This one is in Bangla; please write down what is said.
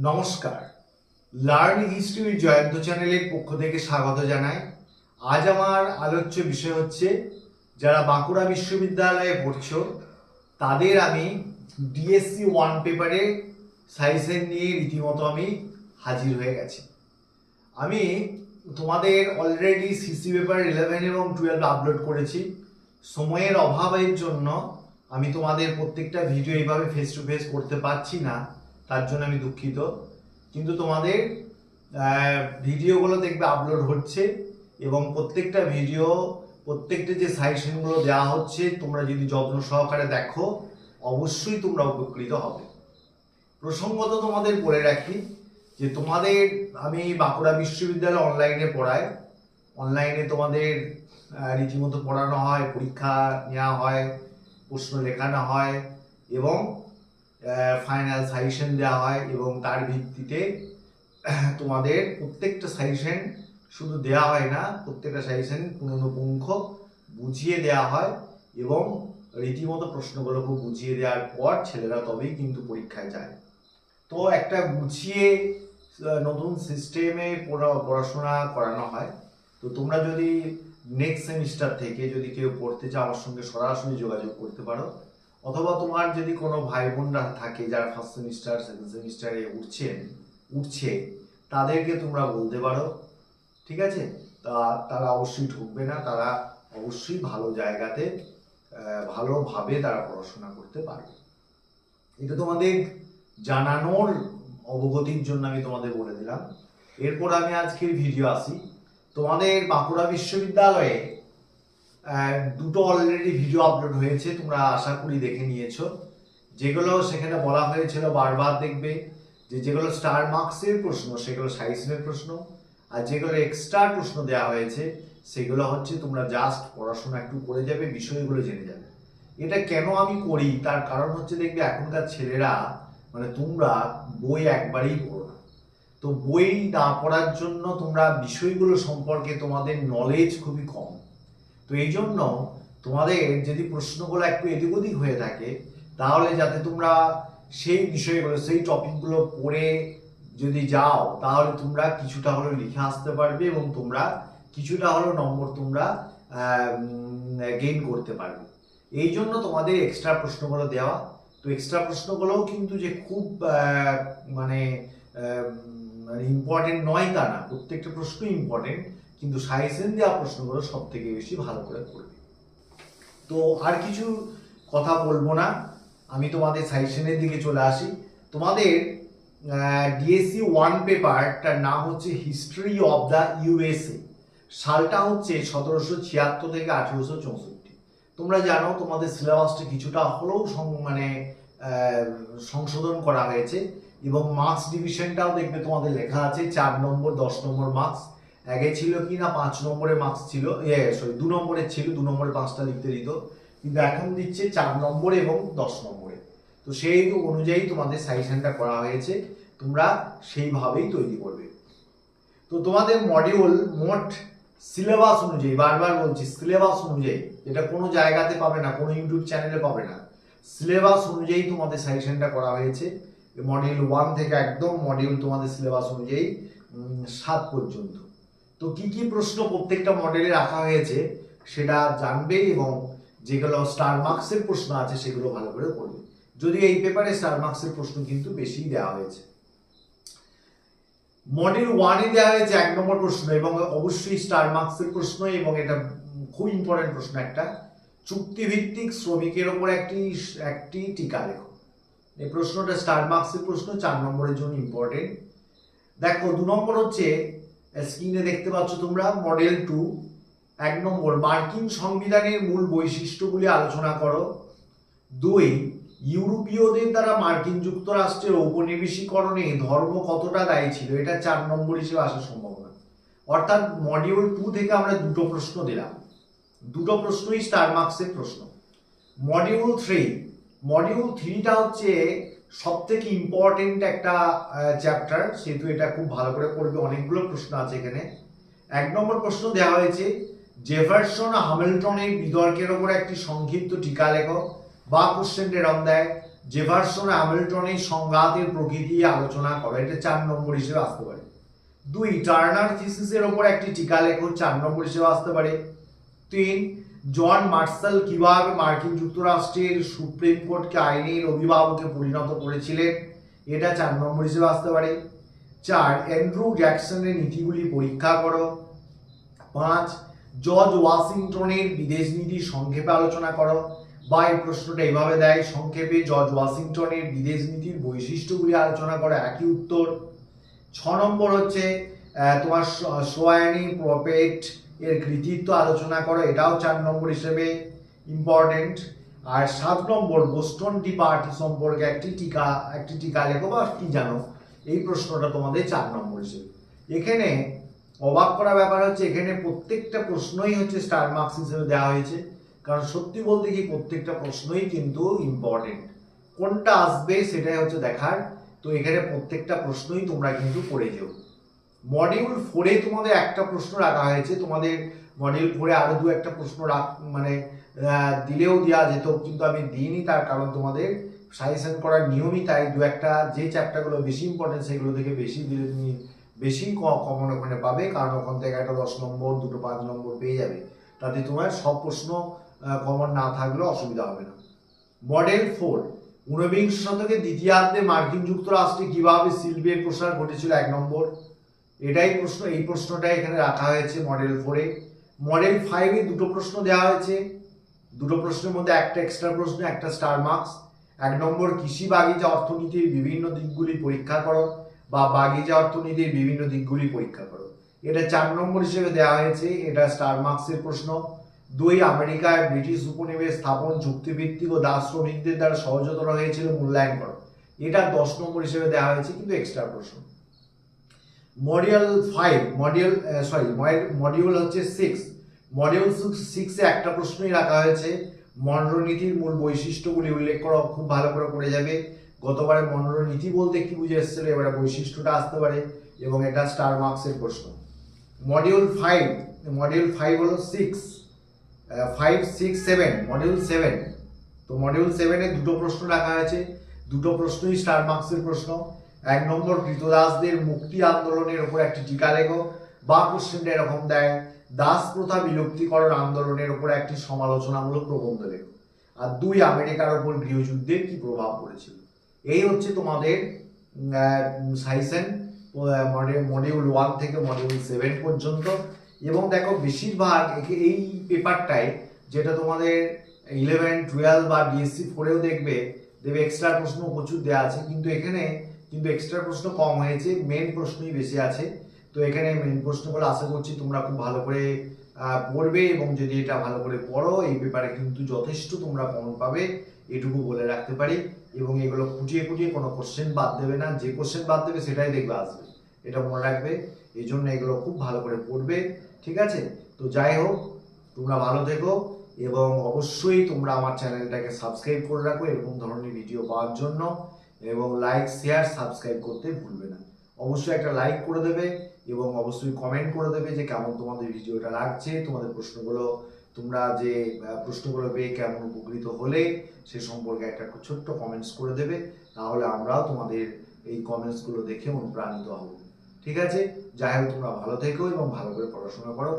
নমস্কার, লার্ন হিস্ট্রি উইথ জয়ন্ত চ্যানেলের পক্ষ থেকে স্বাগত জানাই। আজ আমার আলোচ্য বিষয় হচ্ছে যারা বাঁকুড়া বিশ্ববিদ্যালয়ে পড়ছো তাদের আমি ডিএসসি 1 পেপারে সাজেশন নিয়ে রীতিমতো আমি হাজির হয়ে গেছি। আমি তোমাদের অলরেডি সিসি পেপার 11 এবং 12 আপলোড করেছি। সময়ের অভাবের জন্য আমি তোমাদের প্রত্যেকটা ভিডিও এইভাবে ফেস টু ফেস করতে পারছি না, তার জন্য আমি দুঃখিত। কিন্তু তোমাদের ভিডিওগুলো দেখবে আপলোড হচ্ছে এবং প্রত্যেকটা ভিডিও, প্রত্যেকটা যে সাজেশনগুলো দেওয়া হচ্ছে তোমরা যদি যত্ন সহকারে দেখো অবশ্যই তোমরা উপকৃত হবে। প্রসঙ্গত তোমাদের বলে রাখি যে তোমাদের আমি বাঁকুড়া বিশ্ববিদ্যালয় অনলাইনে পড়াই। অনলাইনে তোমাদের রীতিমতো পড়ানো হয়, পরীক্ষা নেওয়া হয়, প্রশ্ন লেখানো হয় এবং ফাইনাল সাজেশন দেওয়া হয় এবং তার ভিত্তিতে তোমাদের প্রত্যেকটা সাজেশন শুধু দেওয়া হয় না, প্রত্যেকটা সাজেশন পুঙ্খানুপুঙ্খ বুঝিয়ে দেওয়া হয় এবং রীতিমতো প্রশ্নগুলোকে বুঝিয়ে দেওয়ার পর ছেলেরা তবেই কিন্তু পরীক্ষায় যায়। তো একটা গুছিয়ে নতুন সিস্টেমে পড়াশোনা করানো হয়। তো তোমরা যদি নেক্সট সেমিস্টার থেকে যদি কেউ পড়তে চাও আমার সঙ্গে সরাসরি যোগাযোগ করতে পারো, অথবা তোমার যদি কোনো ভাই বোনরা থাকে যারা ফার্স্ট সেমিস্টার সেকেন্ড সেমিস্টারে উঠছে তাদেরকে তোমরা বলতে পারো, ঠিক আছে? তারা অবশ্যই ঠকবে না, তারা অবশ্যই ভালো জায়গাতে ভালোভাবে তারা পড়াশোনা করতে পারবে। এটা তোমাদের জানানোর অবগতির জন্য আমি তোমাদের বলে দিলাম। এরপর আমি আজকের ভিডিও আসি। তোমাদের বাঁকুড়া বিশ্ববিদ্যালয়ে দুটো অলরেডি ভিডিও আপলোড হয়েছে, তোমরা আশা করি দেখে নিয়েছো। যেগুলো সেখানে বলা হয়েছিল বারবার দেখবে যে যেগুলো স্টার মার্কসের প্রশ্ন সেগুলো সাজেশনের প্রশ্ন, আর যেগুলো এক্সট্রা প্রশ্ন দেওয়া হয়েছে সেগুলো হচ্ছে তোমরা জাস্ট পড়াশোনা একটু করে যাবে, বিষয়গুলো জেনে যাবে। এটা কেন আমি করি তার কারণ হচ্ছে দেখবে এখনকার ছেলেরা মানে তোমরা বই একবারেই পড়ো না। তো বই না পড়ার জন্য তোমরা বিষয়গুলো সম্পর্কে তোমাদের নলেজ খুবই কম। তো এই জন্য তোমাদের যদি প্রশ্নগুলো একটু এদিক ওদিক হয়ে থাকে তাহলে যাতে তোমরা সেই বিষয়গুলো সেই টপিকগুলো পড়ে যদি যাও তাহলে তোমরা কিছুটা হলেও লিখে আসতে পারবে এবং তোমরা কিছুটা হলেও নম্বর তোমরা গেইন করতে পারবে। এই জন্য তোমাদের এক্সট্রা প্রশ্নগুলো দেওয়া। তো এক্সট্রা প্রশ্নগুলোও কিন্তু যে খুব মানে ইম্পর্টেন্ট নয় তা না, প্রত্যেকটা প্রশ্ন ইম্পর্টেন্ট, কিন্তু সাজেশন দেওয়া প্রশ্নগুলো সব থেকে বেশি ভালো করে করবে। তো আর কিছু কথা বলবো না, আমি তোমাদের সাজেশনের দিকে চলে আসি। তোমাদের ডিএসসি 1 পেপারটার নাম হচ্ছে হিস্ট্রি অফ দ্য ইউএসএ। সালটা হচ্ছে 1776 থেকে 1864। তোমরা জানো তোমাদের সিলেবাসটা কিছুটা হলেও মানে সংশোধন করা হয়েছে এবং মার্কস ডিভিশনটাও দেখবে তোমাদের লেখা আছে 4 নম্বর 10 নম্বর মার্কস। আগে ছিল কি না 5 নম্বরের মার্কস ছিল, 2 নম্বরের ছিল, 2 নম্বরে 5টা লিখতে দিত, কিন্তু এখন দিচ্ছে 4 নম্বরে এবং 10 নম্বরে। তো সেই অনুযায়ী তোমাদের সাজেশনটা করা হয়েছে, তোমরা সেইভাবেই তৈরি করবে। তো তোমাদের মডিউল মোট সিলেবাস অনুযায়ী, বারবার বলছি সিলেবাস অনুযায়ী, এটা কোনো জায়গাতে পাবে না, কোনো ইউটিউব চ্যানেলে পাবে না, সিলেবাস অনুযায়ী তোমাদের সাজেশনটা করা হয়েছে। মডিউল 1 থেকে একদম মডিউল তোমাদের সিলেবাস অনুযায়ী 7 পর্যন্ত। তো কি কি প্রশ্ন প্রত্যেকটা মডেলে রাখা হয়েছে সেটা জানবে এবং যেগুলো স্টার মার্কসের প্রশ্ন আছে সেগুলো ভালো করে পড়বে। যদিও এই পেপারে স্টার মার্কসের প্রশ্ন কিন্তু বেশি দেওয়া হয়েছে। মডিউল 1-এ দেওয়া হয়েছে 1 নম্বর প্রশ্ন এবং অবশ্যই স্টার মার্কসের প্রশ্ন, এবং এটা খুব ইম্পর্টেন্ট প্রশ্ন একটা, চুক্তিভিত্তিক শ্রমিকের ওপর একটি টিকা লেখো। এই প্রশ্নটা স্টার মার্কসের প্রশ্ন, 4 নম্বরের জন্য ইম্পর্টেন্ট। দেখো 2 নম্বর হচ্ছে স্ক্রিনে দেখতে পাচ্ছ তোমরা মডেল 2, 1 নম্বর মার্কিন সংবিধানের মূল বৈশিষ্ট্যগুলি আলোচনা করো। 2, ইউরোপীয়দের দ্বারা মার্কিন যুক্তরাষ্ট্রের ঔপনিবেশিকরণে ধর্ম কতটা দায়ী ছিল, এটা 4 নম্বর হিসেবে আসার সম্ভাবনা। অর্থাৎ মডিউল 2 থেকে আমরা দুটো প্রশ্ন দিলাম, দুটো প্রশ্নই স্টার মার্কসের প্রশ্ন। মডিউল 3টা হচ্ছে সব থেকে ইম্পর্টেন্ট একটা চ্যাপ্টার, সেহেতু এটা খুব ভালো করে পড়বে, অনেকগুলো প্রশ্ন আছে এখানে। 1 নম্বর প্রশ্ন দেওয়া হয়েছে জেফারসন হ্যামিল্টনের বিতর্কের ওপর একটি সংক্ষিপ্ত টিকা লেখো, বা কোশ্চেন এরকম দেয় জেফারসন হ্যামিল্টনের সংঘাতের প্রকৃতি আলোচনা করো, এটা 4 নম্বর হিসেবে আসতে পারে। 2 টার্নার থিসিসের ওপর একটি টিকা লেখো, 4 নম্বর হিসেবে আসতে পারে। 3 জন মার্শাল কিভাবে মার্কিন যুক্তরাষ্ট্রের সুপ্রিম কোর্টকে আইনের অভিভাবকে পরিণত করেছিলেন, এটা 4 নম্বর হিসেবে আসতে পারে। 4 অ্যান্ড্রু জ্যাকসনের নীতিগুলি পরীক্ষা করো। 5 জর্জ ওয়াশিংটনের বিদেশ নীতি সংক্ষেপে আলোচনা করো, বা এই প্রশ্নটা এইভাবে দেয়, সংক্ষেপে জর্জ ওয়াশিংটনের বিদেশ নীতির বৈশিষ্ট্যগুলি আলোচনা করো, একই উত্তর। 6 নম্বর হচ্ছে তোমার সোয়ানি প্রপেট এর কৃতিত্ব আলোচনা করো, এটাও 4 নম্বর হিসেবে ইম্পর্টেন্ট। আর 7 নম্বর বোস্টন টি পার্টি সম্পর্কে একটি টিকা লেখো বা কি জানো, এই প্রশ্নটা তোমাদের 4 নম্বর হিসেবে। এখানে অবাক করা ব্যাপার হচ্ছে এখানে প্রত্যেকটা প্রশ্নই হচ্ছে স্টার মার্কস হিসেবে দেওয়া হয়েছে, কারণ সত্যি বলতে কি প্রত্যেকটা প্রশ্নই কিন্তু ইম্পর্টেন্ট, কোনটা আসবে সেটাই হচ্ছে দেখার। তো এখানে প্রত্যেকটা প্রশ্নই তোমরা কিন্তু পড়ে যেও। মডিউল 4-এ তোমাদের একটা প্রশ্ন রাখা হয়েছে, তোমাদের মডিউল 4-এ আরো 2-একটা প্রশ্ন মানে দিলেও দেওয়া যেত, কিন্তু আমি দিইনি, তার কারণ তোমাদের সাজেশন করার নিয়মই তাই। 2-একটা যে চ্যাপ্টারগুলো বেশি ইম্পর্টেন্ট সেগুলো থেকে বেশি দিলে তুমি বেশি কমন ওখানে পাবে, কারণ ওখান থেকে একটা 10 নম্বর 2টো 5 নম্বর পেয়ে যাবে, তাতে তোমার সব প্রশ্ন কমন না থাকলেও অসুবিধা হবে না। মডেল 4 ঊনবিংশ শতকের দ্বিতীয়ার্ধে মার্কিন যুক্তরাষ্ট্রে কিভাবে শিল্পের প্রসার ঘটেছিল, 1 নম্বর, এটাই প্রশ্ন, এই প্রশ্নটাই এখানে রাখা হয়েছে মডেল 4-এ। মডেল 5-এ 2টো প্রশ্ন দেওয়া হয়েছে, 2টো প্রশ্নের মধ্যে একটা এক্সট্রা প্রশ্ন, একটা স্টার মার্কস। 1 নম্বর কৃষি বাগিচা অর্থনীতির বিভিন্ন দিকগুলি পরীক্ষা করো, বা বাগিচা অর্থনীতির বিভিন্ন দিকগুলি পরীক্ষা করো, এটা 4 নম্বর হিসেবে দেওয়া হয়েছে, এটা স্টার মার্কসের প্রশ্ন। 2 আমেরিকায় ব্রিটিশ উপনিবেশ স্থাপন চুক্তিভিত্তিক ও দাস শ্রমিকদের দ্বারা সহজতর হয়েছিল, মূল্যায়ন করো, এটা 10 নম্বর হিসেবে দেওয়া হয়েছে, কিন্তু এক্সট্রা প্রশ্ন। মডিউল হচ্ছে 6, মডিউল 6-এ একটা প্রশ্নই রাখা হয়েছে, মনরো নীতির মূল বৈশিষ্ট্যগুলি উল্লেখ করো, খুব ভালো করে যাবে। গতবারে মনরো নীতি বলতে কি বুঝে এসেছিল, এবারে বৈশিষ্ট্যটা আসতে পারে, এবং এটা স্টার মার্কসের প্রশ্ন। মডিউল 5 হলো 6, 5, 6, 7, মডিউল 7। তো মডিউল 7-এ 2টো প্রশ্ন রাখা হয়েছে, 2টো প্রশ্নই স্টার মার্কসের প্রশ্ন। 1 নম্বর কৃতদাসদের মুক্তি আন্দোলনের উপর একটি টিকা লেখো, বা কোশ্চেনটা এরকম দেয়, দাস প্রথা বিলুপ্তিকরণ আন্দোলনের উপর একটি সমালোচনামূলক প্রবন্ধ লেখো। আর 2 আমেরিকার উপর গৃহযুদ্ধের কি প্রভাব পড়েছিল। এই হচ্ছে তোমাদের সাজেশন মডিউল 1 থেকে মডিউল 7 পর্যন্ত। এবং দেখো বেশিরভাগ এই পেপারটাই, যেটা তোমাদের 11, 12 বা ডিএসসি 4-এও দেখবে এক্সট্রা প্রশ্ন প্রচুর দেওয়া আছে, কিন্তু এখানে কিন্তু এক্সট্রা প্রশ্ন কম হয়েছে, মেন প্রশ্নই বেশি আছে। তো এখানে মেন প্রশ্নগুলো আশা করছি তোমরা খুব ভালো করে পড়বে, এবং যদি এটা ভালো করে পড়ো এই পেপারে কিন্তু যথেষ্ট তোমরা কমন পাবে, এটুকু বলে রাখতে পারি। এবং এগুলো খুঁটিয়ে কোনো কোশ্চেন বাদ দেবে না, যে কোশ্চেন বাদ দেবে সেটাই দেখবে আসবে, এটা মনে রাখবে। এই জন্য এগুলো খুব ভালো করে পড়বে, ঠিক আছে? তো যাই হোক, তোমরা ভালো থেকো, এবং অবশ্যই তোমরা আমার চ্যানেলটাকে সাবস্ক্রাইব করে রাখো এরকম ধরনের ভিডিও পাওয়ার জন্য, এবং লাইক শেয়ার সাবস্ক্রাইব করতে ভুলবে না। অবশ্যই একটা লাইক করে দেবে, এবং অবশ্যই কমেন্ট করে দেবে যে কেমন তোমাদের ভিডিওটা লাগছে, তোমাদের প্রশ্নগুলো, তোমরা যে প্রশ্নগুলো পেয়ে কেমন উপকৃত হলে সে সম্পর্কে একটা ছোট্ট কমেন্টস করে দেবে, তাহলে আমরাও তোমাদের এই কমেন্টসগুলো দেখে অনুপ্রাণিত হব, ঠিক আছে? যাই হোক, তোমরা ভালো থেকো এবং ভালো করে পড়াশোনা করো।